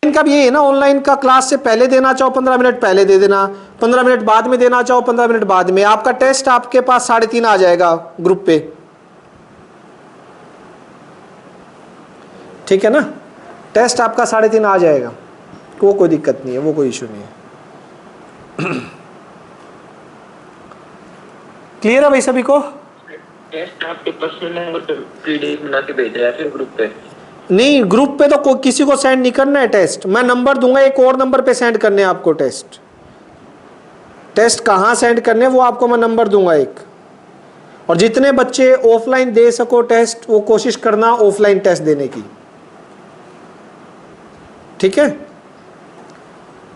इनका भी ये है ना, ऑनलाइन का क्लास से पहले देना चाहो 15 मिनट पहले दे देना, 15 मिनट बाद में देना चाहो 15 मिनट बाद में। आपका टेस्ट आपके पास 3:30 आ जाएगा ग्रुप पे, ठीक है ना, टेस्ट आपका 3:30 आ जाएगा, वो कोई दिक्कत नहीं है, वो कोई इशू नहीं है। क्लियर है भाई सभी को? टेस्ट आपके पर्सनल नंबर पे पीडीएफ बना के भेजा है फिर ग्रुप पे? नहीं, ग्रुप पे तो किसी को सेंड नहीं करना है टेस्ट, मैं नंबर दूंगा, एक और नंबर पे सेंड करने हैं आपको टेस्ट। टेस्ट कहाँ सेंड करने वो आपको मैं नंबर दूंगा एक। और जितने बच्चे ऑफलाइन दे सको टेस्ट, वो कोशिश करना ऑफलाइन टेस्ट देने की, ठीक है।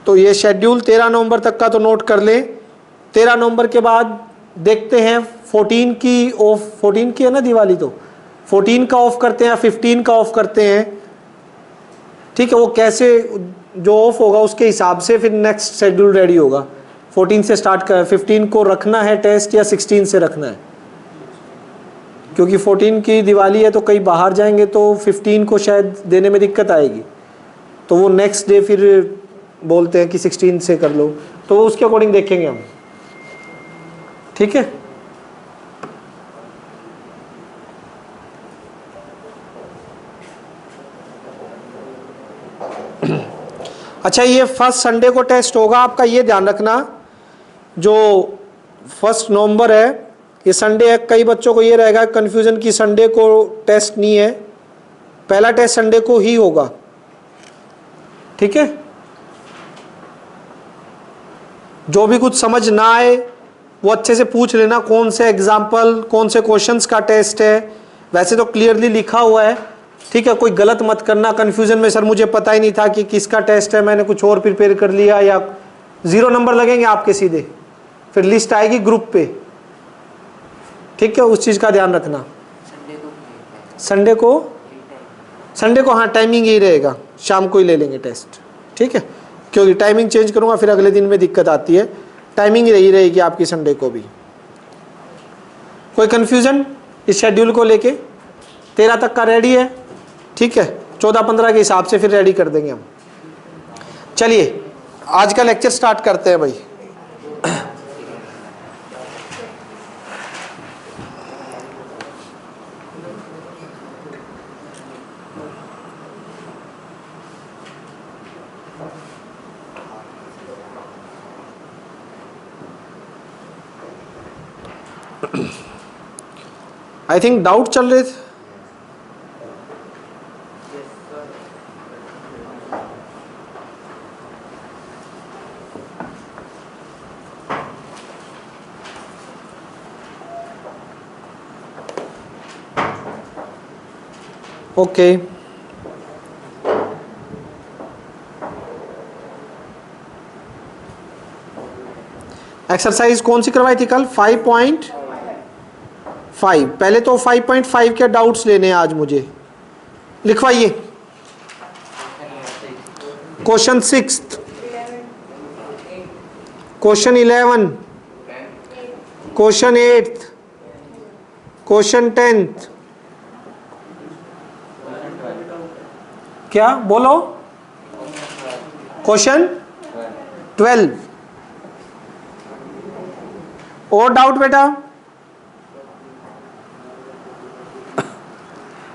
तो ये शेड्यूल 13 नवंबर तक का तो नोट कर ले। 13 नवंबर के बाद देखते हैं 14 की ऑफ, 14 की है ना दिवाली, तो 14 का ऑफ करते हैं, 15 का ऑफ करते हैं, ठीक है। वो कैसे जो ऑफ होगा उसके हिसाब से फिर नेक्स्ट शेड्यूल रेडी होगा। 14 से स्टार्ट कर, 15 को रखना है टेस्ट या 16 से रखना है, क्योंकि 14 की दिवाली है तो कई बाहर जाएंगे तो 15 को शायद देने में दिक्कत आएगी, तो वो नेक्स्ट डे फिर बोलते हैं कि 16 से कर लो, तो उसके अकॉर्डिंग देखेंगे हम, ठीक है। अच्छा, ये फर्स्ट संडे को टेस्ट होगा आपका, ये ध्यान रखना, जो 1 नवंबर है ये संडे है। कई बच्चों को ये रहेगा कंफ्यूजन कि संडे को टेस्ट नहीं है, पहला टेस्ट संडे को ही होगा, ठीक है। जो भी कुछ समझ ना आए वो अच्छे से पूछ लेना, कौन से एग्जाम्पल कौन से क्वेश्चंस का टेस्ट है, वैसे तो क्लियरली लिखा हुआ है, ठीक है। कोई गलत मत करना कंफ्यूजन में, सर मुझे पता ही नहीं था कि किसका टेस्ट है, मैंने कुछ और प्रिपेयर कर लिया, या 0 नंबर लगेंगे आपके सीधे, फिर लिस्ट आएगी ग्रुप पे, ठीक है। उस चीज़ का ध्यान रखना। संडे को हाँ टाइमिंग यही रहेगा, शाम को ही ले लेंगे टेस्ट, ठीक है, क्योंकि टाइमिंग चेंज करूँगा फिर अगले दिन में दिक्कत आती है, टाइमिंग यही रहेगी आपकी संडे को भी। कोई कन्फ्यूज़न इस शेड्यूल को लेके? 13 तक का रेडी है, ठीक है, 14-15 के हिसाब से फिर रेडी कर देंगे हम। चलिए आज का लेक्चर स्टार्ट करते हैं भाई। आई थिंक डाउट चल रहे थे। ओके, एक्सरसाइज कौन सी करवाई थी कल? 5.5। पहले तो 5.5 के डाउट्स लेने हैं आज मुझे, लिखवाइए। क्वेश्चन 6, क्वेश्चन 11, क्वेश्चन 8, क्वेश्चन 10, क्या बोलो? क्वेश्चन 12। और डाउट बेटा?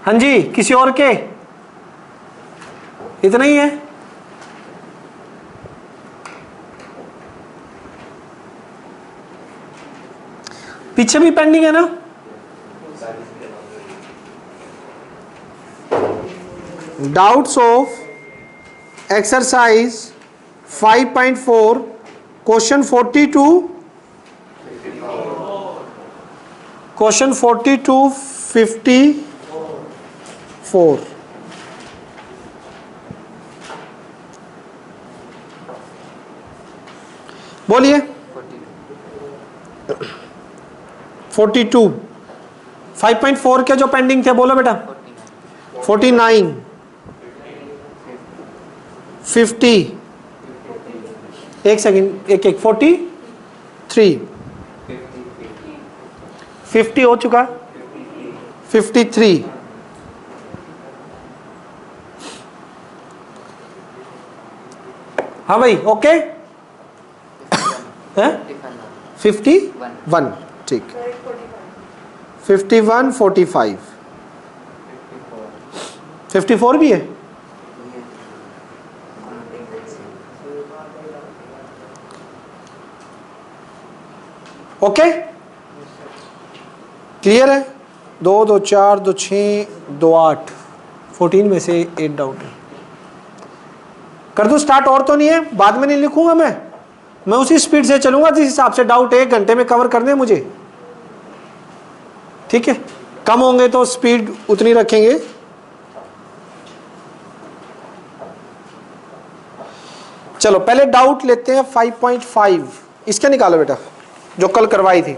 हाँ जी, किसी और के? इतना ही है? पीछे भी पेंडिंग है ना? Doubts of exercise 5.4 question 42, question 42, 54। बोलिए। 42, 5.4 के जो पेंडिंग थे बोलो बेटा। 49, 50, एक सेकंड, एक 43, 50 हो चुका, 53, हाँ भाई ओके है 51 ठीक 51 45 54 भी है ओके क्लियर है 2 2 4 2 6 2 8 14 में से 8 डाउट है कर दूं स्टार्ट और तो नहीं है बाद में नहीं लिखूंगा मैं उसी स्पीड से चलूंगा जिस हिसाब से डाउट 1 घंटे में कवर करने हैं मुझे ठीक है कम होंगे तो स्पीड उतनी रखेंगे चलो पहले डाउट लेते हैं 5.5 इसका निकालो बेटा जो कल करवाई थी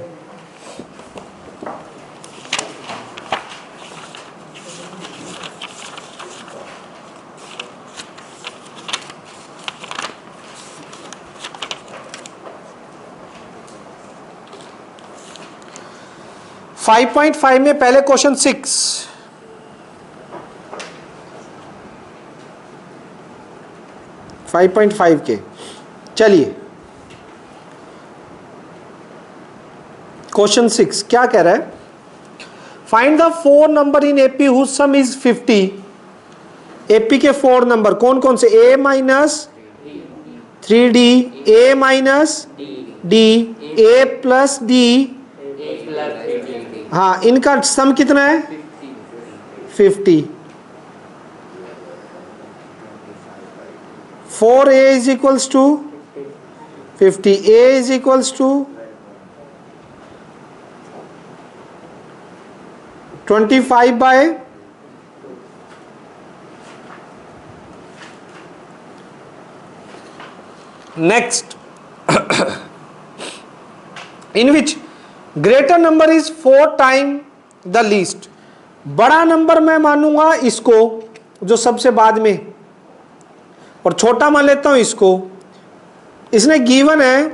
फाइव 5.5 में पहले क्वेश्चन 6 5.5 के चलिए क्वेश्चन 6 क्या कह रहा है find the 4 number in AP whose sum is 50 AP के 4 नंबर कौन कौन से a minus 3d a minus d a plus d हाँ इनका सम कितना है 50 4a is equals to 50 a is equals to 25 by next in which greater number is 4 times the least बड़ा number मैं मानूंगा इसको जो सबसे बाद में और छोटा मान लेता हूं इसको इसने गिवन है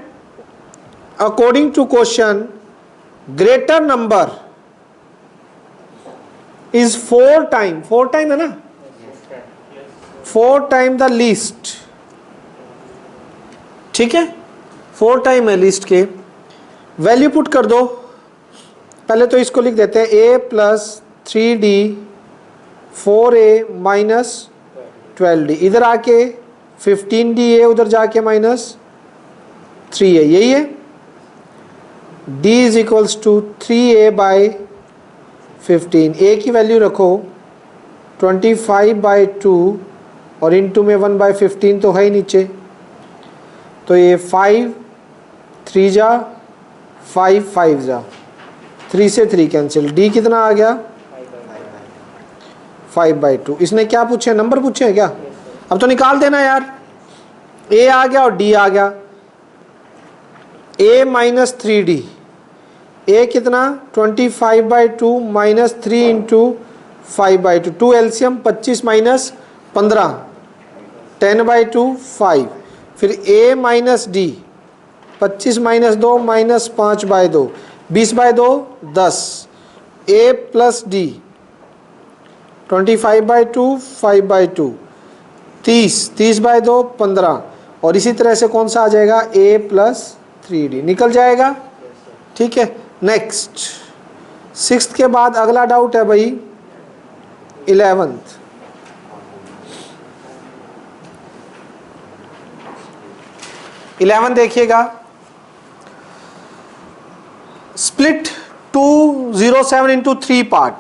according to question greater number is 4 time है ना 4 टाइम द लीस्ट ठीक है 4 टाइम है लीस्ट के वैल्यू पुट कर दो पहले तो इसको लिख देते हैं a plus 3d 4a minus 12d इधर आके 15d है उधर जाके माइनस 3 है यही है d is equals to 3a by 15 a की वैल्यू रखो 25 बाई 2 और इनटू में 1 बाई 15 तो है ही नीचे तो ये 5 3 जा 5 5 जा 3 से 3 कैंसिल d कितना आ गया 5 बाई 2 इसने क्या पूछे नंबर पूछे हैं क्या अब तो निकाल देना यार a आ गया और d आ गया a माइनस 3d a कितना 25 by 2 minus 3 into 5 by 2 2 LCM 25 minus 15 10 by 2 5 फिर a minus d 25 minus 2 minus 5 by 2 20 by 2 10 a plus d 25 by 2 5 by 2 30 by 2 15 और इसी तरह से कौन सा आ जाएगा a प्लस 3d निकल जाएगा ठीक है नेक्स्ट 6th के बाद अगला डाउट है भाई 11th देखिएगा स्प्लिट 207 इंटू 3 पार्ट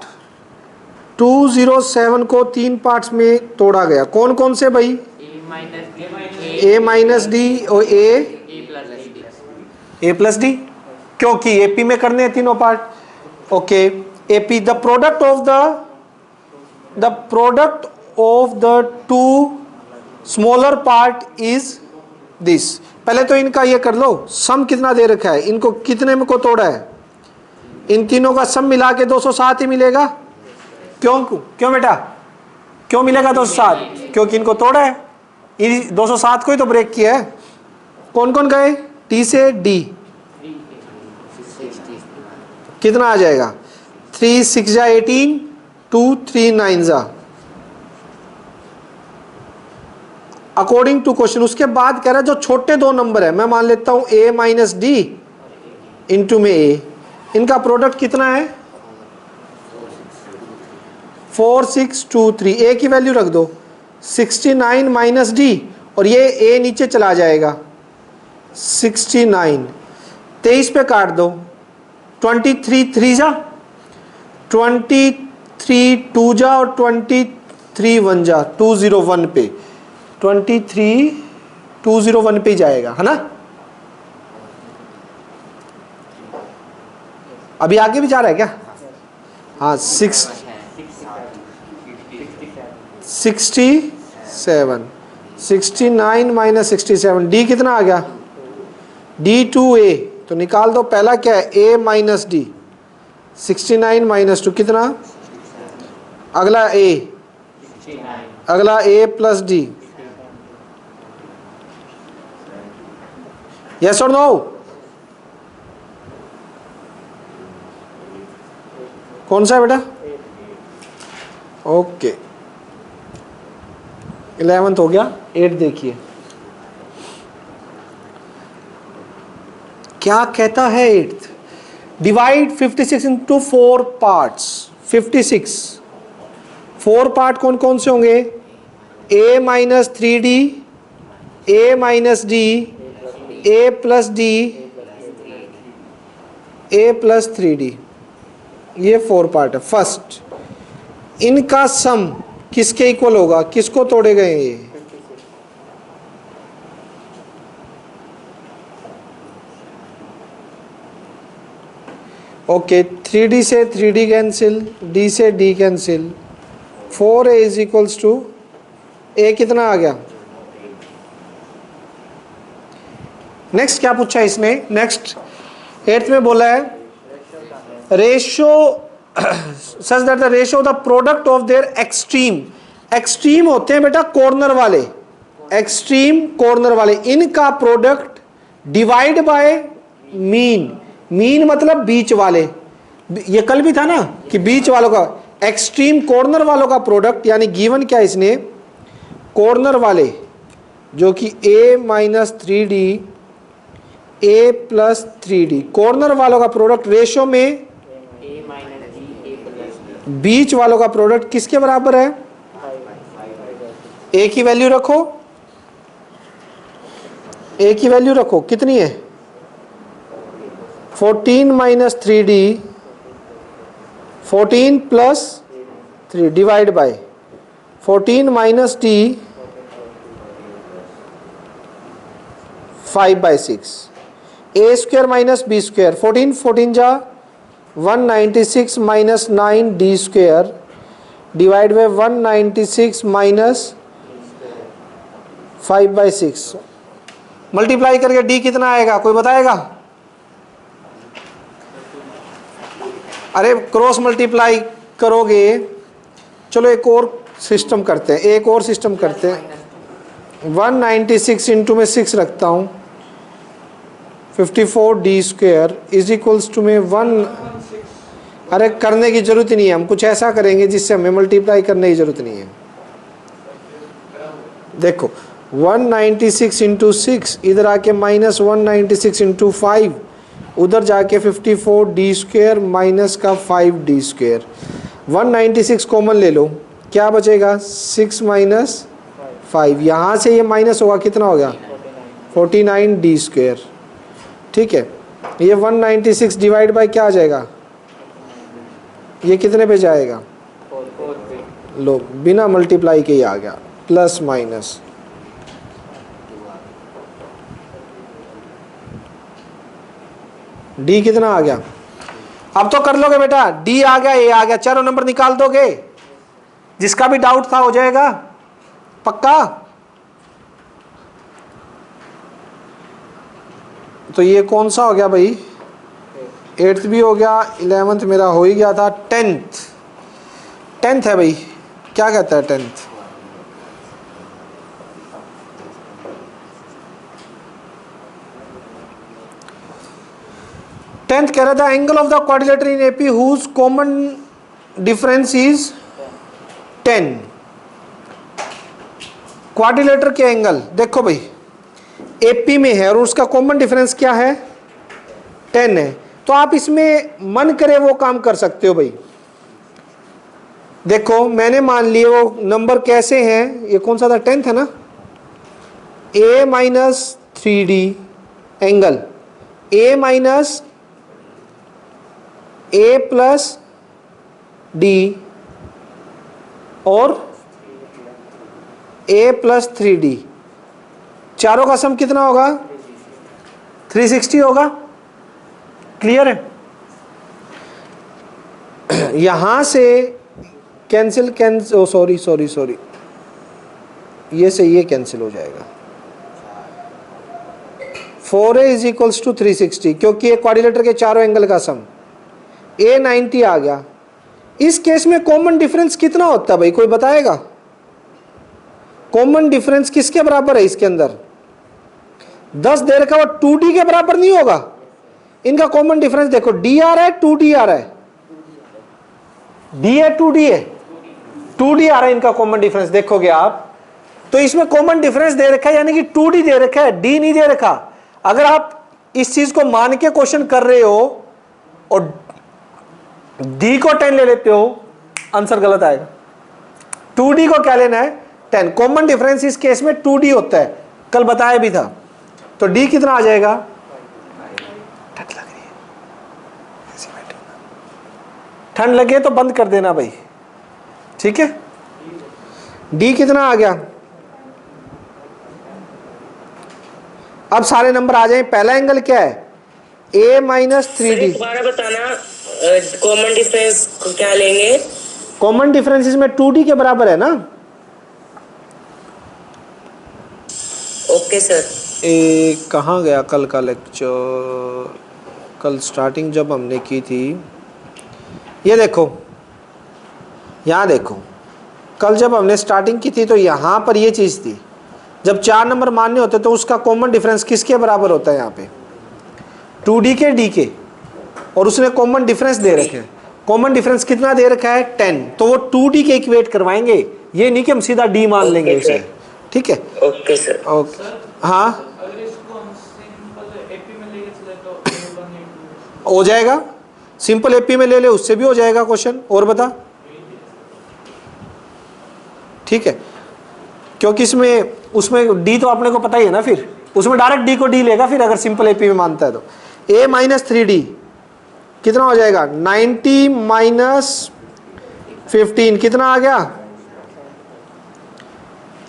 207 को 3 पार्ट्स में तोड़ा गया कौन कौन से भाई a माइनस डी और a प्लस डी क्योंकि एपी में करने हैं तीनों part okay AP the product of the two smaller part is this पहले तो इनका ये कर लो सम कितना दे रखा है इनको कितने में को तोड़ा है इन तीनों का सम मिला के 207 ही मिलेगा क्यों बेटा क्यों मिलेगा 207 क्योंकि इनको तोड़ा है 207 को ही तो ब्रेक किया है कौन कौन गए टी से डी कितना आ जाएगा 3 6 जा 18 2 3 9 जा अकॉर्डिंग टू क्वेश्चन। उसके बाद कह रहा है जो छोटे दो नंबर है, मैं मान लेता हूं a माइनस डी इंटू में a, इनका प्रोडक्ट कितना है 4 6 2 3। a की वैल्यू रख दो 69 माइनस डी, और ये a नीचे चला जाएगा 69, 23 पे काट दो, 23 3 जा, 23 2 जा, और 23 1 जा, 201 पे, 23 201 पे जाएगा, है ना। अभी आगे भी जा रहा है क्या? हाँ 67, 69 माइनस 67, डी कितना आ गया D2A, तो निकाल दो। पहला क्या है a माइनस डी, 69 माइनस 2 कितना, अगला a, अगला a प्लस डी, यस और नो? कौन सा है बेटा? ओके 11th हो गया। 8 देखिए क्या कहता है 8th, divide 56 into 4 parts. 56 4 part कौन कौन से होंगे? a minus 3d, a minus d, a plus d, a plus 3d, ये 4 पार्ट है। फर्स्ट इनका सम किसके इक्वल होगा, किसको तोड़े गए ये? ओके 3d से 3d कैंसिल, d से d cancel, 4a is equals to a कितना आ गया? नेक्स्ट क्या पूछा इसने? नेक्स्ट 8th में बोला है ratio such that the ratio of the product of their extreme. Extreme होते हैं बेटा कॉर्नर वाले, एक्सट्रीम कॉर्नर वाले, इनका product divide by mean. Mean मतलब बीच वाले, ये कल भी था ना कि बीच वालों का, एक्सट्रीम कॉर्नर वालों का प्रोडक्ट, यानी गिवन क्या इसने, कॉर्नर वाले जो कि a minus 3d, a plus 3d, corner वालों का प्रोडक्ट रेशियो में बीच वालों का प्रोडक्ट किसके बराबर है? a की वैल्यू रखो, a की वैल्यू रखो कितनी है? 14 minus 3d, 14 plus 3 divide by 14 minus d 5/6, a square minus b square, 14 14 जा 196 minus 9d square divide by 196 minus 5/6, multiply करके d कितना आएगा कोई बताएगा? अरे क्रॉस मल्टीप्लाई करोगे, चलो एक और सिस्टम करते हैं, एक और सिस्टम करते हैं। 196 इंटू में 6 रखता हूँ, 54d square is equals to में 1। अरे करने की जरूरत ही नहीं है, हम कुछ ऐसा करेंगे जिससे हमें मल्टीप्लाई करने की जरूरत नहीं है। देखो 196 इंटू 6, इधर आके माइनस 196 इंटू 5, उधर जाके 54d स्क्वायर माइनस का 5d स्क्वायर, 196 कॉमन ले लो, क्या बचेगा? 6 माइनस 5, यहाँ से ये माइनस होगा, कितना हो गया? 49d square. ठीक है, ये 196 डिवाइड बाय क्या आ जाएगा? ये कितने पे जाएगा? लो बिना मल्टीप्लाई के ही आ गया, प्लस माइनस। डी कितना आ गया? अब तो कर लोगे बेटा, डी आ गया, ए आ गया, चारों नंबर निकाल दोगे, जिसका भी डाउट था हो जाएगा पक्का। तो ये कौन सा हो गया भाई? 8th भी हो गया, 11th मेरा हो ही गया था, 10th है भाई, क्या कहता है 10th? कह रहा था angle of the quadrilateral in AP whose common difference is 10। Quadrilateral के एंगल देखो भाई, एपी में है और उसका कॉमन डिफरेंस क्या है 10 है, तो आप इसमें मन करे वो काम कर सकते हो भाई। देखो मैंने मान लिए वो नंबर कैसे हैं, ये कौन सा था 10th है ना, a minus 3d angle a minus a plus D और a प्लस 3d, चारों का सम कितना होगा 360 होगा। क्लियर है? यहां से कैंसिल सॉरी ये से ये कैंसिल हो जाएगा। 4a इज इक्वल्स टू 360 क्योंकि ये क्वाड्रिलेटर के चारों एंगल का सम a 90 आ गया। इस केस में कॉमन डिफरेंस कितना होता है भाई, कोई बताएगा? कॉमन डिफरेंस किसके बराबर है इसके अंदर? 10 दे रखा हुआ 2d के बराबर नहीं होगा। इनका कॉमन डिफरेंस देखो, d आ रहा है 2d आ रहा है, d है 2d है, 2d आ रहा है इनका कॉमन डिफरेंस देखोगे आप तो इसमें कॉमन डिफरेंस दे रखा है यानी कि 2d दे रखा है, d नहीं दे रखा। अगर आप इस चीज को मान के क्वेश्चन कर रहे हो और d को 10 ले लेते हो, आंसर गलत आएगा। 2d को क्या लेना है 10। कॉमन डिफरेंस इस केस में 2d होता है, कल बताया भी था। तो d कितना आ जाएगा, ठंड लग रही है, ठंड लगे तो बंद कर देना भाई, ठीक है। d कितना आ गया, अब सारे नंबर आ जाए। पहला एंगल क्या है a माइनस 3d। दोबारा बताना कॉमन डिफरेंस क्या लेंगे। कॉमन डिफरेंस इसमें 2d के बराबर है ना। Okay sir. कहाँ गया कल का लेक्चर, कल स्टार्टिंग जब हमने की थी, ये देखो यहाँ देखो, कल जब हमने स्टार्टिंग की थी तो यहाँ पर ये चीज़ थी, जब 4 नंबर मान्य होते तो उसका कॉमन डिफरेंस किसके बराबर होता है यहाँ पे 2d के d के, और उसने कॉमन डिफरेंस दे रखे हैं। कॉमन डिफरेंस कितना दे रखा है 10, तो वो 2d के इक्वेट करवाएंगे, ये नहीं कि हम सीधा d मान लेंगे उसे, ठीक है। Okay sir. ओके हाँ हो जाएगा, सिंपल एपी में ले ले उससे भी हो जाएगा क्वेश्चन। और बता, ठीक है, क्योंकि इसमें उसमें डी तो अपने को पता ही है ना, फिर उसमें डायरेक्ट डी को डी लेगा फिर अगर सिंपल एपी में मानता है तो। a माइनस 3d कितना हो जाएगा 90 माइनस 15 कितना आ गया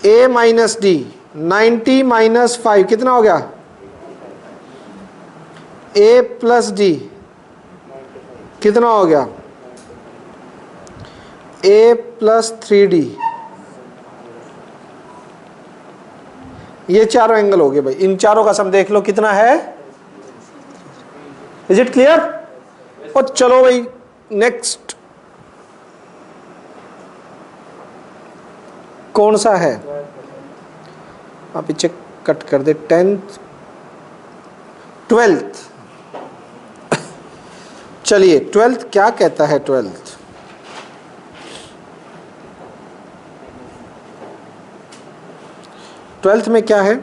a माइनस d, 90 माइनस 5 कितना हो गया a प्लस डी कितना हो गया a प्लस 3d। ये चारों एंगल हो गए भाई, इन चारों का सम देख लो कितना है। Is it clear? और चलो भाई नेक्स्ट कौन सा है, आप पीछे कट कर दे। 10th 12th, चलिए 12th क्या कहता है। 12th में क्या है,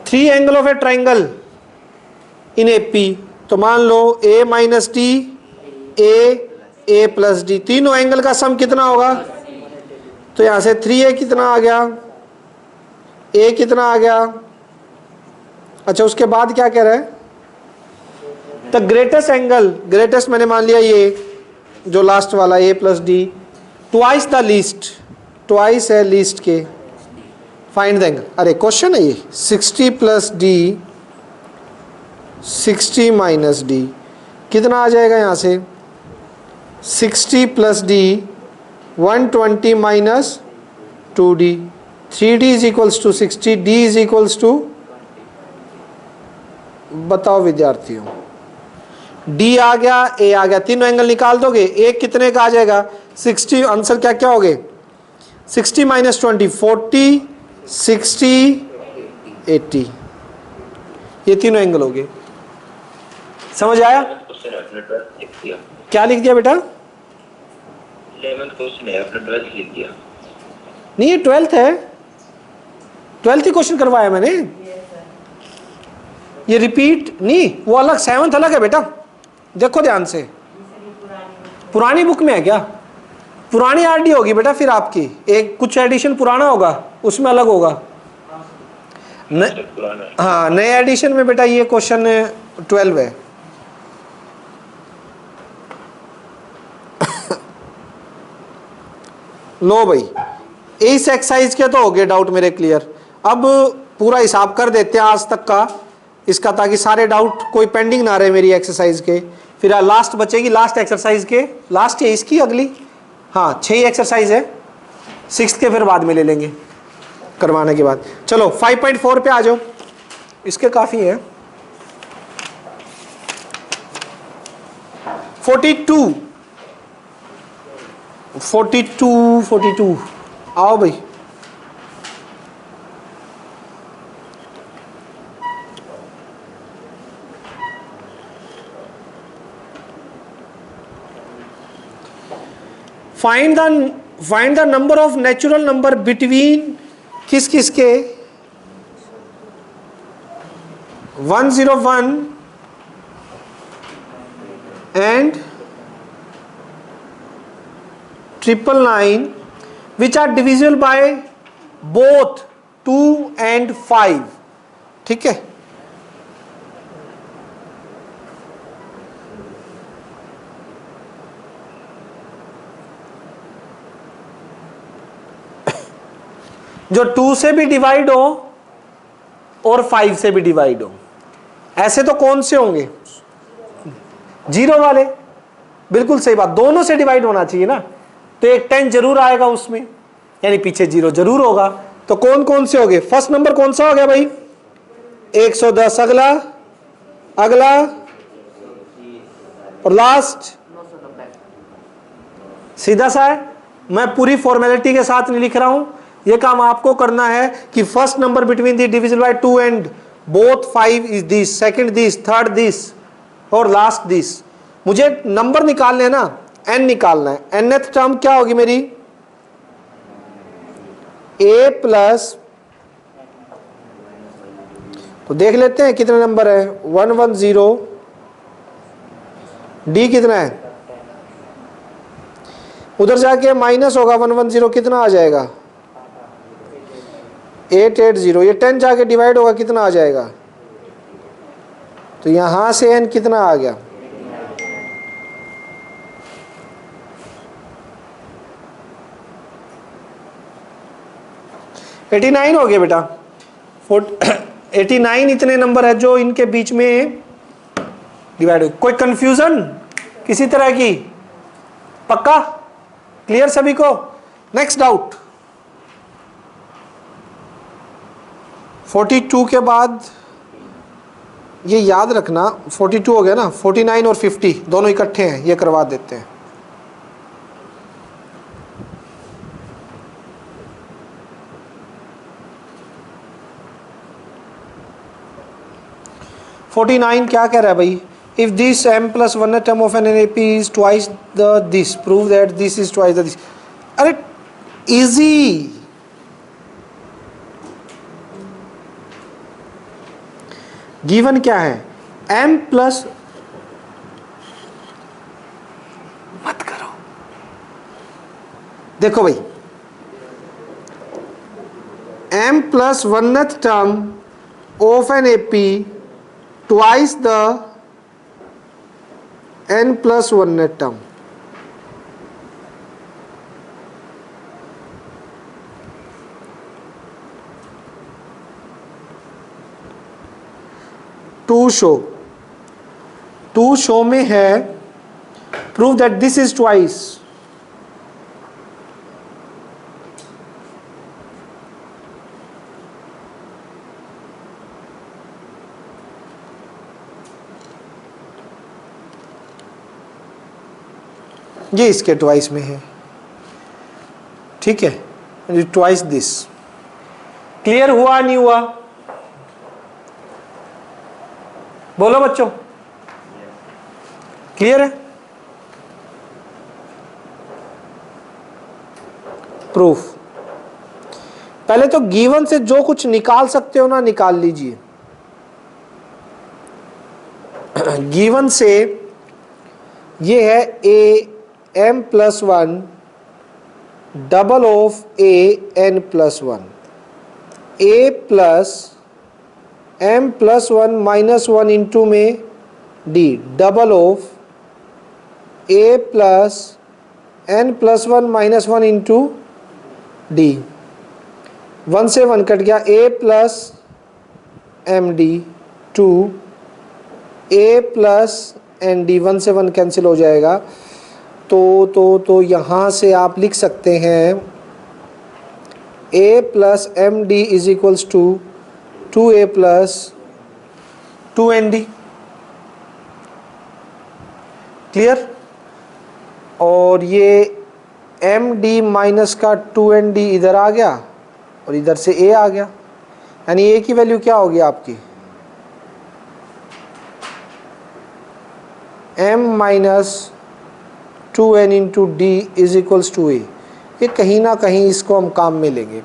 3 angle of A triangle in AP. तो मान लो a minus D, a plus D, तीनों एंगल का सम कितना होगा। तो यहां से 3a कितना आ गया, a कितना आ गया। अच्छा उसके बाद क्या कह रहा है, द ग्रेटेस्ट एंगल, ग्रेटेस्ट मैंने मान लिया ये जो लास्ट वाला a plus D, twice the least, twice है लीस्ट के, फाइंड द एंगल। अरे क्वेश्चन है ये, 60 प्लस डी 60 माइनस डी कितना आ जाएगा यहाँ से 60 plus d 120 minus 2d, 3d is equals to 60, d is equals to, बताओ विद्यार्थियों, d आ गया a आ गया, तीनों एंगल निकाल दोगे, एक कितने का आ जाएगा 60, आंसर क्या क्या हो गए 60 माइनस 20 40 60 80, ये तीनों एंगल हो गए। समझ आया? क्वेश्चन है आपने 12th लिख दिया। क्या लिख दिया बेटा? 11th क्वेश्चन है आपने 12th लिख दिया। नहीं, ये 12th है, 12th ही क्वेश्चन करवाया मैंने। ये रिपीट नहीं, वो अलग, 7th अलग है बेटा, देखो ध्यान से। पुरानी बुक में है क्या? पुरानी आरडी होगी बेटा फिर आपकी, एक कुछ एडिशन पुराना होगा उसमें अलग होगा। हाँ, नए एडिशन में बेटा ये क्वेश्चन 12 है। लो भाई, इस एक्सरसाइज के तो हो गए डाउट मेरे क्लियर। अब पूरा हिसाब कर देते हैं आज तक का इसका, ताकि सारे डाउट कोई पेंडिंग ना रहे मेरी एक्सरसाइज के। फिर लास्ट बचेगी, लास्ट एक्सरसाइज के, लास्ट है इसकी अगली, हाँ 6 एक्सरसाइज है, 6th के फिर बाद में ले लेंगे करवाने के बाद। चलो 5.4 पे आ जाओ, इसके काफी है। 42 आओ भाई। Find the number of natural number between किस किस के 101 and 999 which are divisible by both 2 and 5। ठीक है, जो 2 से भी डिवाइड हो और 5 से भी डिवाइड हो। ऐसे तो कौन से होंगे? 0 वाले, बिल्कुल सही बात, दोनों से डिवाइड होना चाहिए ना, तो एक 10 जरूर आएगा उसमें, यानी पीछे 0 जरूर होगा। तो कौन कौन से हो गए? फर्स्ट नंबर कौन सा हो गया भाई? 110, अगला अगला और लास्ट सीधा सा है। मैं पूरी फॉर्मेलिटी के साथ नहीं लिख रहा हूं, ये काम आपको करना है कि first number between the divisible by 2 and both 5 is this, second this, third this और लास्ट दिस। मुझे नंबर निकालने हैं ना, n निकालना है। nth टर्म क्या होगी मेरी? a प्लस, तो देख लेते हैं कितने नंबर है। 110, d कितना है? उधर जाके माइनस होगा, 110 कितना आ जाएगा? 880। ये 10 जाके डिवाइड होगा, कितना आ जाएगा? तो यहां से n कितना आ गया? 89 हो गया बेटा। 89 इतने नंबर है जो इनके बीच में डिवाइड हो। कोई कंफ्यूजन किसी तरह की? पक्का क्लियर सभी को? Next doubt. 42 के बाद ये याद रखना, 42 हो गया ना, 49 और 50 दोनों इकट्ठे हैं, ये करवा देते हैं। क्या कह रहा है भाई? If this m plus 1 term of an NAP is twice the this, prove that this is twice the this। अरे इजी, गिवन क्या है? m प्लस, मत करो, देखो भाई, m plus 1th term of an AP twice the n plus 1th term। To show में है prove that this is twice. ये इसके ट्वाइस में है, ठीक है, ट्वाइस दिस। क्लियर हुआ नहीं हुआ? बोलो बच्चों, क्लियर है? प्रूफ पहले तो गिवन से जो कुछ निकाल सकते हो ना निकाल लीजिए। गिवन से ये है A M plus one double of A N plus one, A plus M plus one minus one into में D double of A plus N plus one minus one into D. One से one cut गया, A plus M D to A plus N D, one से one cancel हो जाएगा। तो यहाँ से आप लिख सकते हैं A plus M D is equals to to A plus two N D. Clear? और ये एम डी माइनस का टू एन डी इधर आ गया और इधर से ए आ गया, यानी ए की वैल्यू क्या होगी आपकी M minus two N into D is equals to A. ये कहीं ना कहीं इसको हम काम में लेंगे।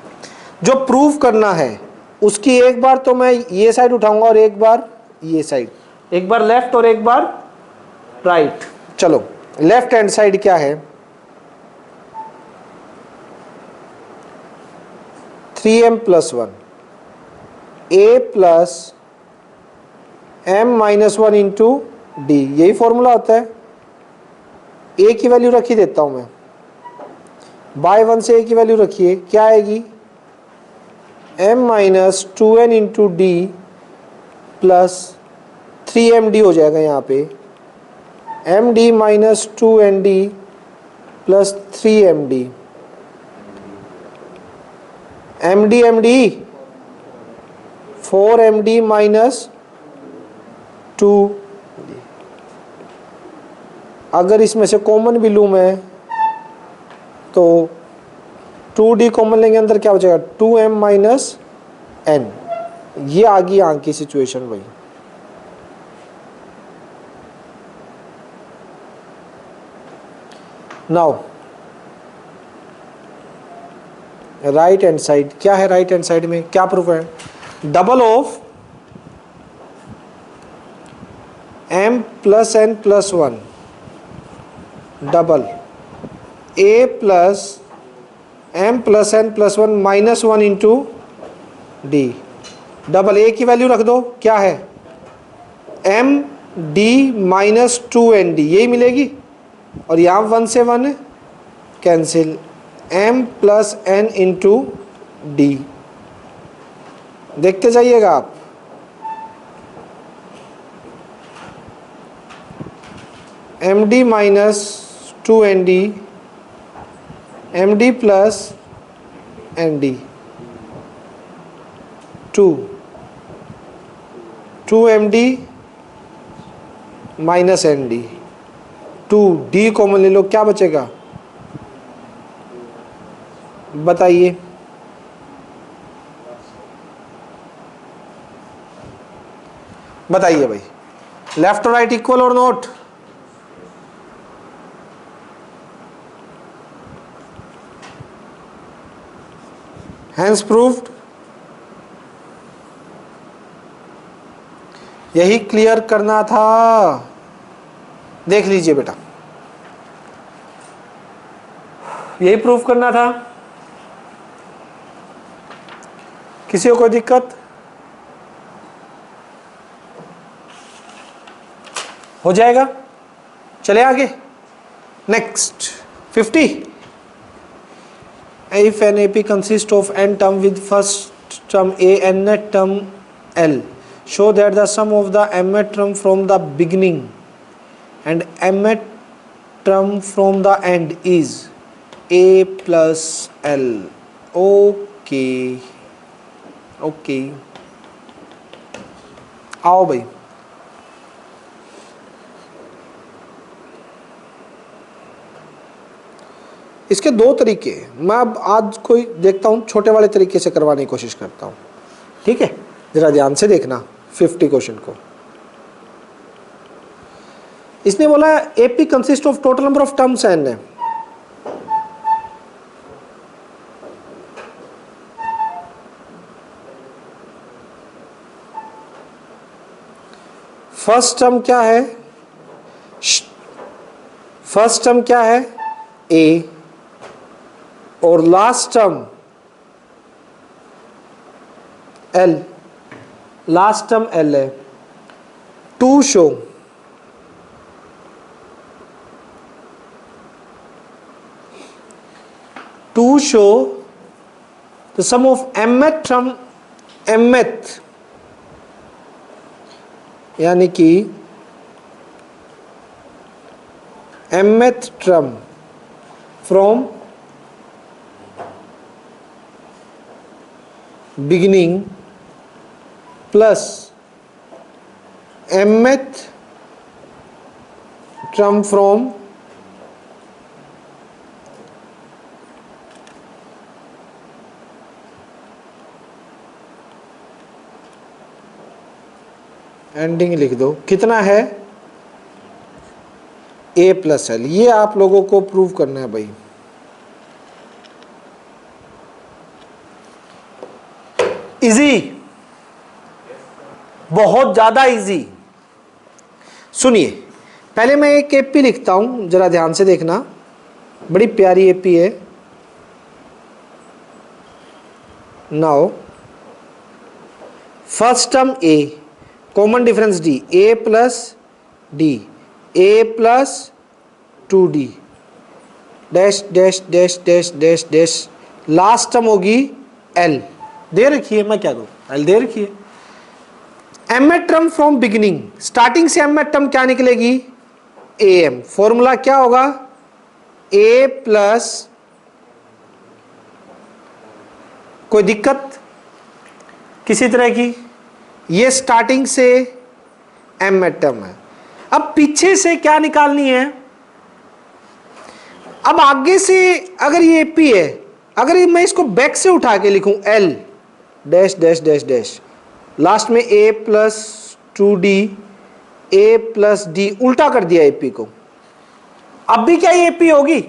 जो प्रूव करना है उसकी एक बार तो मैं ये साइड उठाऊंगा और एक बार ये साइड, एक बार लेफ्ट और एक बार राइट। चलो लेफ्ट हैंड साइड क्या है, 3m plus one A plus M minus one into D, यही फॉर्मूला होता है। ए की वैल्यू रखी देता हूं मैं, बाय वन से ए की वैल्यू रखिए, क्या आएगी m minus two N into D plus 3md हो जाएगा यहाँ पे, md minus two N d plus 3md, md 4md minus 2। अगर इसमें से कॉमन भी लूँ मैं तो 2d कॉमन लेंगे, अंदर क्या बचेगा 2m माइनस n। ये आ गई यहाँ की सिचुएशन भाई। नाउ राइट हैंड साइड क्या है, राइट हैंड साइड में क्या प्रूफ है, double of m plus n plus one double a plus m plus n plus one minus one into d, double a की वैल्यू रख दो, क्या है m d minus two N d, यही मिलेगी। और यहाँ वन से one cancel, m plus n into d. देखते जाइएगा आप, m D minus two N d, m d plus N d, two m D minus n d, to d common ले लो, क्या बचेगा बताइए। बताइए भाई, लेफ्ट और राइट इक्वल और नॉट? Hence proved. यही क्लियर करना था, देख लीजिए बेटा, यही प्रूव करना था। किसी को कोई दिक्कत हो जाएगा? चले आगे। Next 50। If an AP consists of n term with first term a and net term l, show that the sum of the mth term from the beginning and mth term from the end is a plus l. Okay, okay. आओ भाई, इसके दो तरीके, मैं अब आज कोई देखता हूँ छोटे वाले तरीके से करवाने की कोशिश करता हूँ, ठीक है? जरा ध्यान से देखना 50 क्वेश्चन को। इसने बोला AP consist of total number of terms N है, फर्स्ट टर्म क्या है? फर्स्ट टर्म क्या है? ए, और last term L, last term L है। To show the sum of mth term, mth यानी कि mth term from beginning plus mth term from ending लिख दो। कितना है? a plus L. ये आप लोगों को प्रूव करना है भाई। इजी, बहुत ज्यादा इजी। सुनिए, पहले मैं एक एपी लिखता हूं, जरा ध्यान से देखना, बड़ी प्यारी एपी है। Now first term A, common difference D, A plus D, A plus 2d, dash dash dash dash dash dash, last term होगी एल, दे रखी है, मैं क्या दूं, एल दे रखी है। Mth term from beginning, starting से एमएथ टर्म क्या निकलेगी? A M. फॉर्मूला क्या होगा? ए प्लस, कोई दिक्कत किसी तरह की? ये स्टार्टिंग से एमएथ टर्म है। अब पीछे से क्या निकालनी है? अब आगे से अगर ये पी है, अगर मैं इसको बैक से उठा के लिखूं L dash dash dash dash, last में ए प्लस 2d, ए प्लस डी, उल्टा कर दिया एपी को। अब भी क्या ये एपी होगी?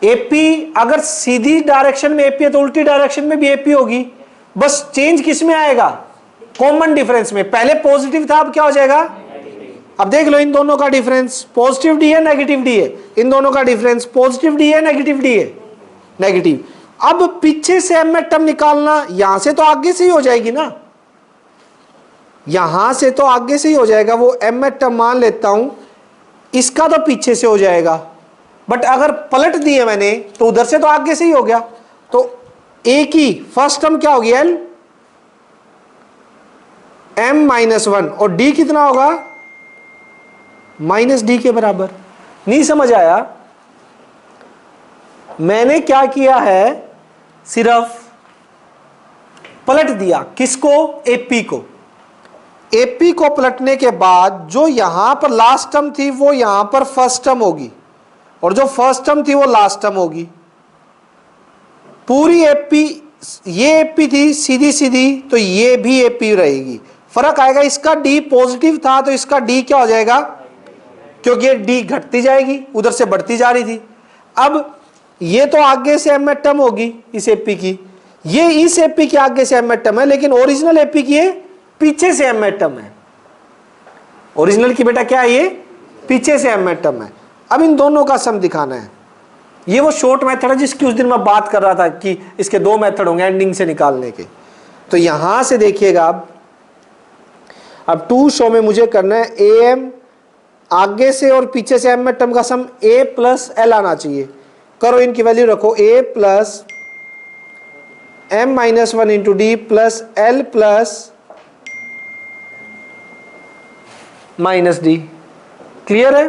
एपी अगर सीधी डायरेक्शन में एपी है तो उल्टी डायरेक्शन में भी एपी होगी। बस चेंज किस में आएगा? कॉमन डिफरेंस में। पहले पॉजिटिव था, अब क्या हो जाएगा? अब देख लो इन दोनों का डिफरेंस, पॉजिटिव डी है नेगेटिव डी है, इन दोनों का डिफरेंस पॉजिटिव डी है नेगेटिव डी है, नेगेटिव। अब पीछे से एमएथ टर्म निकालना, यहां से तो आगे से ही हो जाएगी ना, यहां से तो आगे से ही हो जाएगा। वो एमएथ टर्म मान लेता हूं, इसका तो पीछे से हो जाएगा, बट अगर पलट दिए मैंने तो उधर से तो आगे से ही हो गया। तो ए की फर्स्ट टर्म क्या होगी? एल m-1, और d कितना होगा? -d के बराबर। नहीं समझ आया? मैंने क्या किया है? सिर्फ पलट दिया। किसको? एपी को। एपी को पलटने के बाद जो यहां पर लास्ट टर्म थी वो यहां पर फर्स्ट टर्म होगी, और जो फर्स्ट टर्म थी वो लास्ट टर्म होगी। पूरी एपी, ये एपी थी सीधी सीधी, तो ये भी एपी रहेगी। फर्क आएगा, इसका डी पॉजिटिव था तो इसका डी क्या हो जाएगा? क्योंकि ये डी घटती जाएगी, उधर से बढ़ती जा रही थी। अब ये तो आगे से एमएथ टर्म होगी इस एपी की, ये इस एपी के आगे से एमएथ टर्म है, लेकिन ओरिजिनल एपी की ये पीछे से एमएथ टर्म है। ओरिजिनल की बेटा क्या है? ये पीछे से एमएथ टर्म है। अब इन दोनों का सम दिखाना है। ये वो शॉर्ट मेथड है जिसकी उस दिन मैं बात कर रहा था कि इसके दो मेथड होंगे एंडिंग से निकालने के। तो यहां से देखिएगा, अब 2 शो में मुझे करना है ए एम, आगे से और पीछे से एमएथ टर्म का सम ए प्लस एल आना चाहिए। करो, इनकी वैल्यू रखो, A plus m-1 into D plus L plus minus D. Clear है?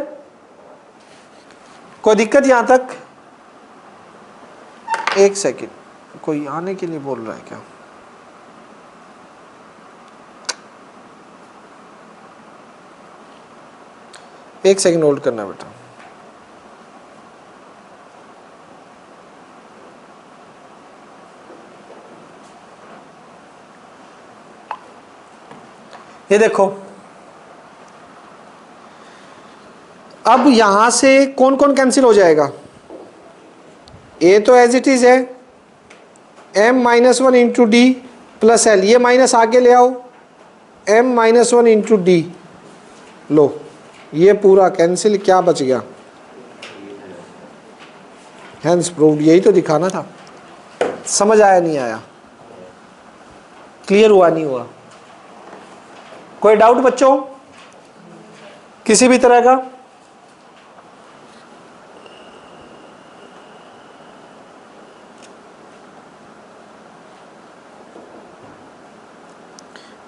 कोई दिक्कत यहां तक? एक सेकेंड, कोई आने के लिए बोल रहा है क्या? एक सेकेंड होल्ड करना बेटा। ये देखो, अब यहां से कौन कौन कैंसिल हो जाएगा? ए तो एज इट इज है, m-1 into D plus L, ये माइनस आगे ले आओ, m minus one into D. लो ये पूरा कैंसिल, क्या बच गया? Hence proved. यही तो दिखाना था। समझ आया नहीं आया? क्लियर हुआ नहीं हुआ? कोई डाउट बच्चों किसी भी तरह का?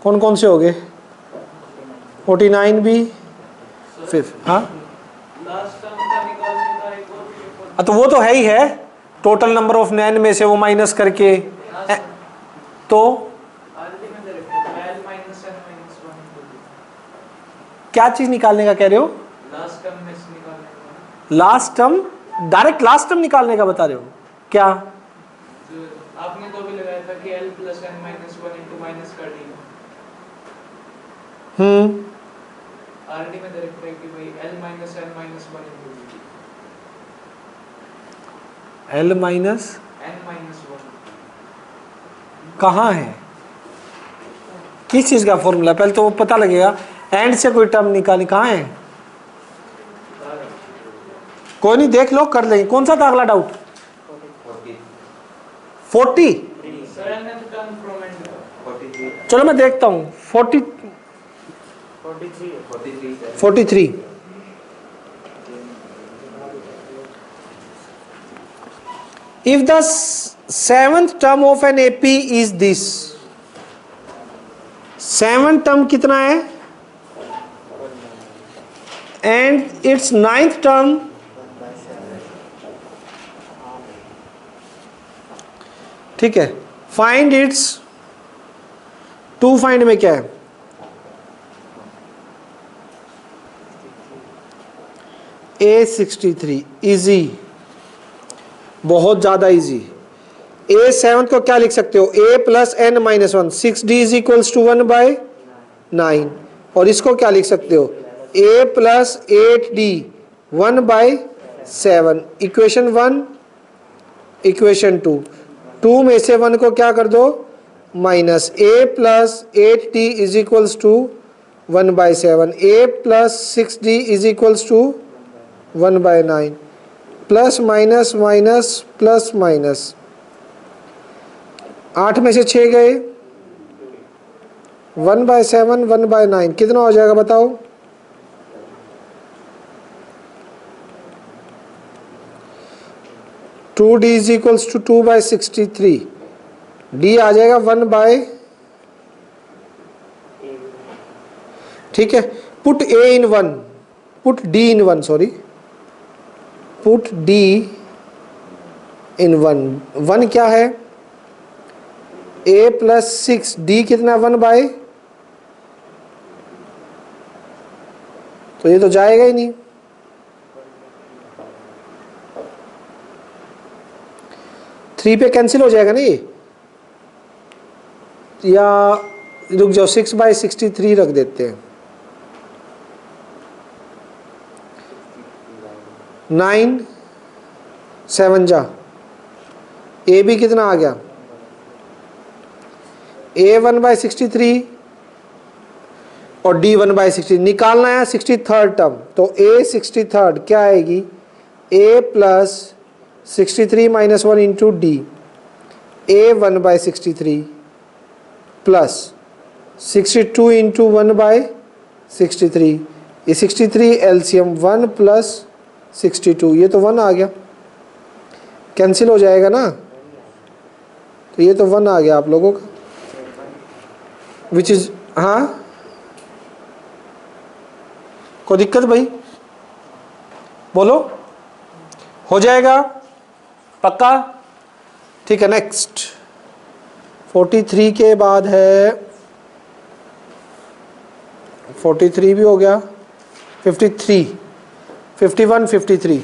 कौन कौन से हो गए? 49 भी फिर, हाँ तो वो तो है ही है, टोटल नंबर ऑफ नैन में से वो माइनस करके तो क्या चीज निकालने का कह रहे हो? Last term, direct last term निकालने का बता रहे हो क्या? आपने तो भी लगाया था कि l plus n minus one into minus कर दी। आरडी में डायरेक्ट है कि भाई l minus n minus one into l minus n minus one कहाँ है? किस चीज का फॉर्मूला? पहले तो वो पता लगेगा। एंड से कोई टर्म निकाली, कहाँ है? कोई नहीं, देख लो, कर लेंगे। कौन सा था अगला डाउट? 40। चलो मैं देखता हूँ। 43। If the seventh term of an AP is this, seven term कितना है? एंड इट्स नाइन्थ टर्म ठीक है। फाइंड इट्स टू फाइंड में क्या है? A63। इजी, बहुत ज्यादा इजी। ए सेवन को क्या लिख सकते हो? a plus n minus one. 6d is equals to 1/9। और इसको क्या लिख सकते हो? a plus 8d 1/7। Equation 1, equation 2। 2 में से 1 को क्या कर दो? Minus. a plus 8d is equals to 1/7। a plus 6d is equals to 1/9। Plus minus minus plus minus. 8 में से 6 गए, 1/7 1/9 कितना हो जाएगा बताओ? 2d is equals to 2/63। d आ जाएगा 1/, ठीक है। Put a in 1, put d in 1, sorry, put d in 1। 1 क्या है? a प्लस 6d कितना? 1/, तो ये तो जाएगा ही नहीं। थ्री पे कैंसिल हो जाएगा ना ये, या रुक जाओ, 6/63 रख देते हैं। 9 7 जा, a भी कितना आ गया? a 1/63 और d 1/60। निकालना है 63rd टर्म, तो a 63rd क्या आएगी? a plus 63 minus 1 into D. a 1/63 plus 62 into 1/63। ये 63 एलसीएम 1 प्लस 62, ये तो 1 आ गया, कैंसिल हो जाएगा ना, तो ये तो 1 आ गया आप लोगों का, विच इज, हाँ कोई दिक्कत भाई? बोलो, हो जाएगा पक्का? ठीक है। नेक्स्ट 43 के बाद है 43 भी हो गया, 53 51 53।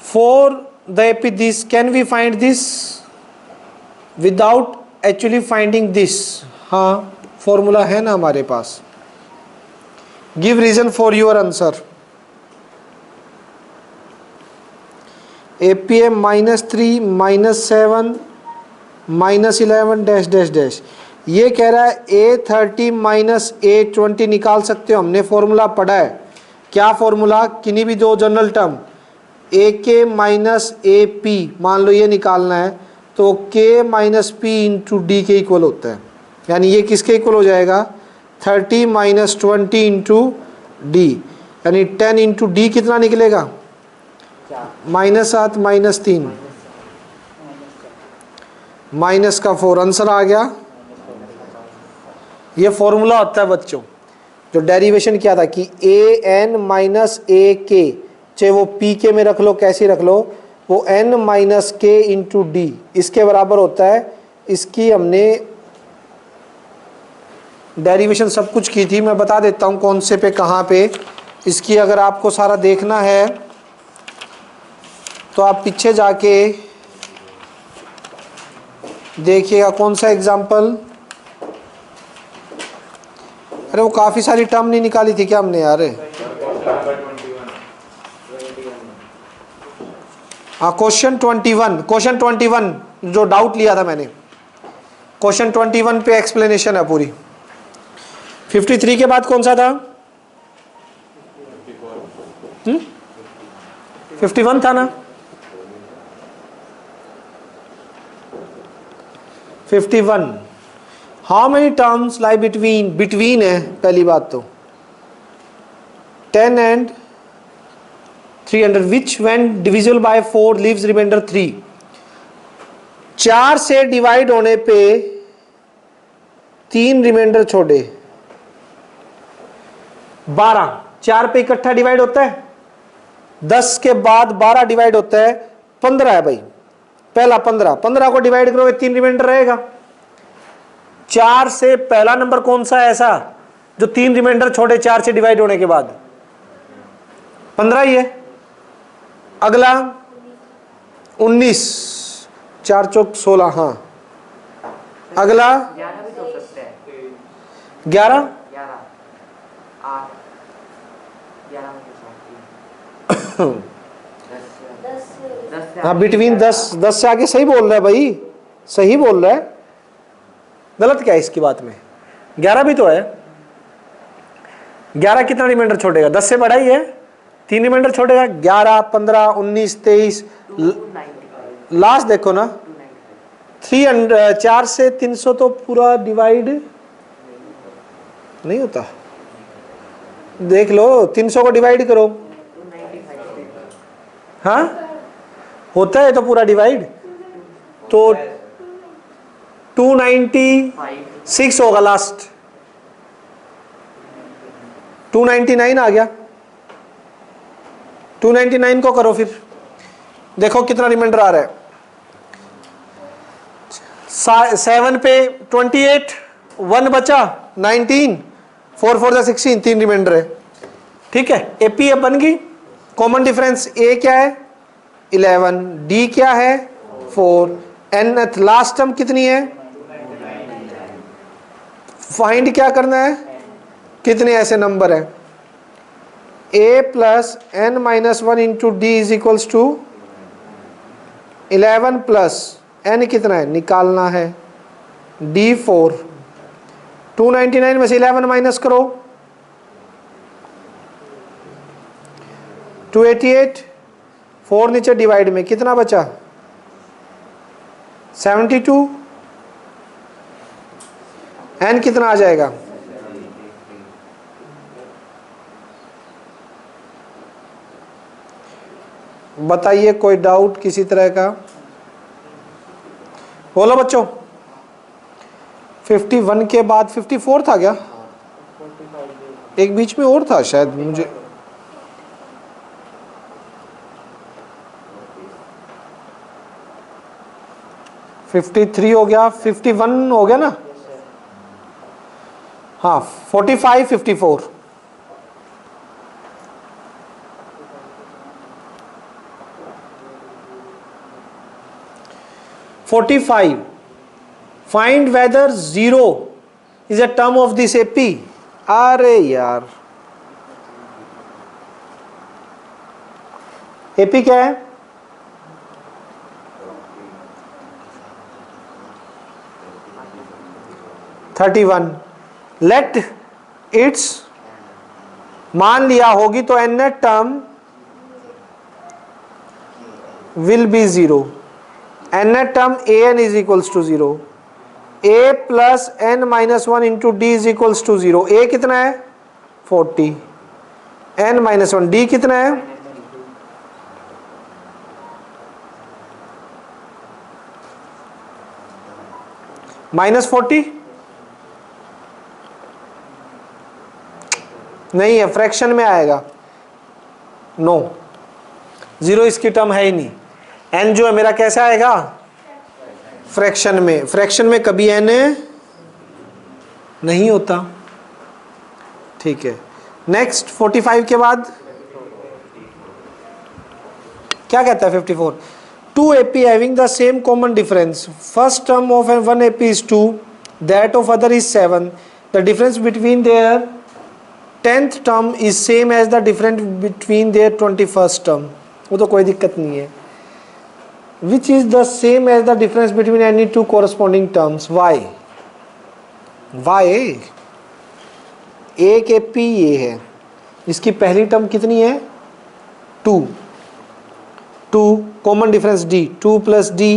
For the AP this, can we find this without actually finding this? हाँ फॉर्मूला है ना हमारे पास। Give reason for your answer. APA -3 -7 -11 dash dash dash. ये कह रहा है A30 -A20 निकाल सकते हो, हमने फॉर्मूला पढ़ा है। क्या फॉर्मूला? किन्हीं भी दो जनरल टर्म AK -AP मान लो ये निकालना है, तो K -P इंटू D के इक्वल होता है। यानी ये किसके इक्वल हो जाएगा? 30 -20 इंटू D, यानी 10 इंटू D कितना निकलेगा? -7 -3 -4 आंसर आ गया। ये फॉर्मूला होता है बच्चों, जो डेरिवेशन किया था कि AN -AK, चाहे वो PK में रख लो, कैसे रख लो, वो N -K इंटू D इसके बराबर होता है। इसकी हमने डेरिवेशन सब कुछ की थी, मैं बता देता हूँ कौन से पे कहाँ पे। इसकी अगर आपको सारा देखना है तो आप पीछे जाके देखिएगा। कौन सा एग्जाम्पल? अरे वो काफ़ी सारी टर्म नहीं निकाली थी क्या हमने यार? हाँ, क्वेश्चन 21 जो डाउट लिया था मैंने, क्वेश्चन 21 पे एक्सप्लेनेशन है पूरी। 53 के बाद कौन सा था? 51 था ना? 51 how many terms lie between है पहली बात तो 10 and 300 which when divisible by 4 leaves remainder 3। 4 से डिवाइड होने पे 3 रिमाइंडर छोड़े। 12 4 पे इकट्ठा डिवाइड होता है, 10 के बाद 12 डिवाइड होता है, 15 है भाई। पहला 15 को डिवाइड करोगे 3 रिमाइंडर रहेगा। 4 से पहला नंबर कौन सा है ऐसा जो 3 रिमाइंडर छोड़े 4 से डिवाइड होने के बाद? 15 ही है। अगला 19, 4 चौक 16, हाँ। अगला 11 भी तो सकते हैं। 11 8 11 में तो 10 हाँ, बिटवीन 10 से आगे सही बोल रहा है भाई, सही बोल रहा है। गलत क्या है इसकी बात में? 11 भी तो है। 11 कितना रिमाइंडर छोड़ेगा? 10 से बड़ा ही है, 3 रिमाइंडर छोड़ेगा। 11 15 19 23 लास्ट देखो ना, 4 से 300 तो पूरा डिवाइड नहीं होता। देख लो 300 को डिवाइड करो, हाँ होता है तो पूरा डिवाइड, तो 296 होगा लास्ट। 299 आ गया। 299 को करो फिर, देखो कितना रिमाइंडर आ रहा है। 7 पे 28, 1 बचा 19, 4 4 16, 3 रिमाइंडर है। ठीक है, एपी अब बन गई। कॉमन डिफरेंस ए क्या है? 11, डी क्या है? 4, एन लास्ट टर्म कितनी है? फाइंड क्या करना है? कितने ऐसे नंबर है? a plus n minus 1 into D is equals to 11 plus n कितना है निकालना है, d4। 299 में से 11 माइनस करो, 288, 4 नीचे डिवाइड में कितना बचा? 72, n कितना आ जाएगा? बताइए, कोई डाउट किसी तरह का? बोलो बच्चों। 51 के बाद 54 था क्या? एक बीच में और था शायद, मुझे (53) हो गया, 51 हो गया ना? हाँ, 45 54। Find weather 0 is a term of this AP. अरे यार एपी क्या है? (31). लेट इट्स, मान लिया होगी तो nth term will be 0। nth term an is equals to 0। a plus n minus 1 into D is equals to 0। a कितना है? 40। n माइनस 1, d कितना है? -40 नहीं है, फ्रैक्शन में आएगा। नो, 0 इसकी टर्म है ही नहीं। n जो है मेरा कैसे आएगा? फ्रैक्शन में। फ्रैक्शन में कभी n नहीं होता। ठीक है, नेक्स्ट 45 के बाद क्या कहता है? 54। 2 AP having the same common difference. First term of one AP is 2, that of other is 7. The difference between their 10th term is same as the difference between their 21st term. वो तो कोई दिक्कत नहीं है। Which is the same as the difference between any two corresponding terms? Why? Why? एक AP ये है, इसकी पहली टर्म कितनी है? 2 common difference d, 2 plus d,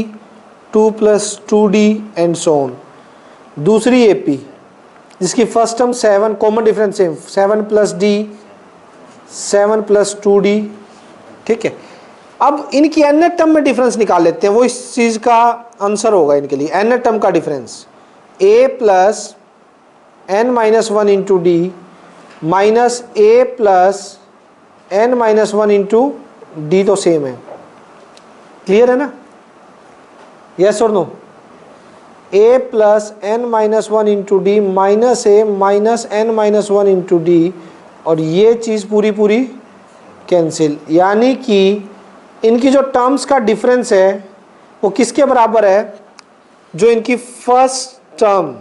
2 plus 2d and so on. दूसरी AP जिसकी first term 7, common difference same, 7 plus d, 7 plus 2d। ठीक है, अब इनकी nth टर्म में डिफरेंस निकाल लेते हैं, वो इस चीज का आंसर होगा इनके लिए। nth टर्म का difference a plus n minus 1 into d minus a plus n minus 1 into d तो सेम है। क्लियर है ना? यस और no? a plus n minus 1 into d minus a minus n minus 1 into d, और ये चीज़ पूरी पूरी cancel. यानी कि इनकी जो टर्म्स का डिफरेंस है वो किसके बराबर है? जो इनकी फर्स्ट टर्म,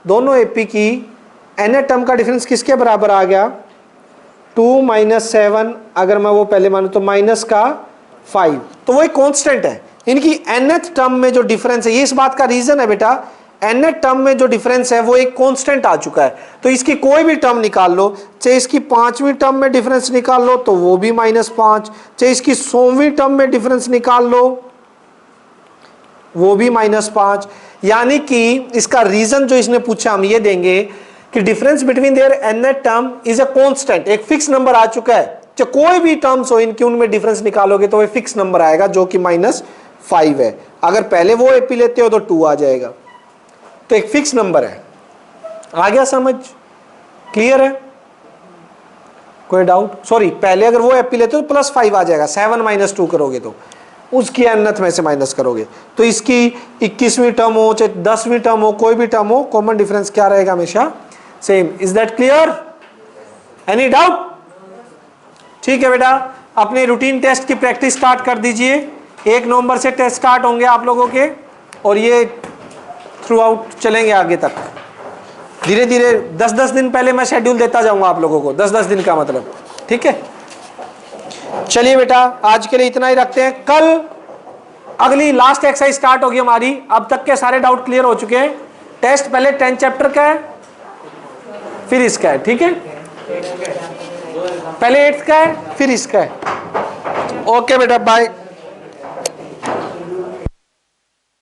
दोनों AP की n टर्म का डिफरेंस किसके बराबर आ गया? 2 माइनस 7, अगर मैं वो पहले मानूं तो माइनस का 5, तो वो एक कांस्टेंट है। इनकी nth टर्म में जो डिफरेंस है, ये इस बात का रीजन है बेटा, nth टर्म में जो डिफरेंस है वो एक कांस्टेंट आ चुका है। तो इसकी कोई भी टर्म निकाल लो, चाहे इसकी 5वीं टर्म में डिफरेंस निकाल लो तो वो भी -5, चाहे इसकी 100वीं टर्म में डिफरेंस निकाल लो वो भी -5। यानी कि इसका रीजन जो इसने पूछा हम ये देंगे कि difference between their nth term is a constant, एक फिक्स नंबर आ चुका है। चाहे कोई भी टर्म्स हो इनकी, उनमें डिफरेंस निकालोगे तो वो फिक्स नंबर आएगा जो कि -5 है। अगर पहले वो AP लेते हो तो 2 आ जाएगा, तो एक फिक्स नंबर है। आ गया समझ? क्लियर है? कोई डाउट? सॉरी, पहले अगर वो AP लेते हो तो +5 आ जाएगा, 7 माइनस 2 करोगे तो उसकी nth में से माइनस करोगे तो इसकी 21वीं टर्म हो चाहे 10वीं टर्म हो, कोई भी टर्म हो, कॉमन डिफरेंस क्या रहेगा? हमेशा same. Is that clear? Any doubt? ठीक है बेटा, अपने रूटीन टेस्ट की प्रैक्टिस स्टार्ट कर दीजिए। 1 नवंबर से टेस्ट स्टार्ट होंगे आप लोगों के, और ये थ्रू आउट चलेंगे आगे तक। धीरे धीरे 10-10 दिन पहले मैं शेड्यूल देता जाऊंगा आप लोगों को, 10-10 दिन का मतलब। ठीक है, चलिए बेटा, आज के लिए इतना ही रखते हैं। कल अगली लास्ट एक्सरसाइज स्टार्ट होगी हमारी। अब तक के सारे डाउट क्लियर हो चुके हैं। टेस्ट पहले 10 चैप्टर का है, फिर इसका है। ठीक है, पहले 8th का है, फिर इसका है। ओके बेटा, बाय।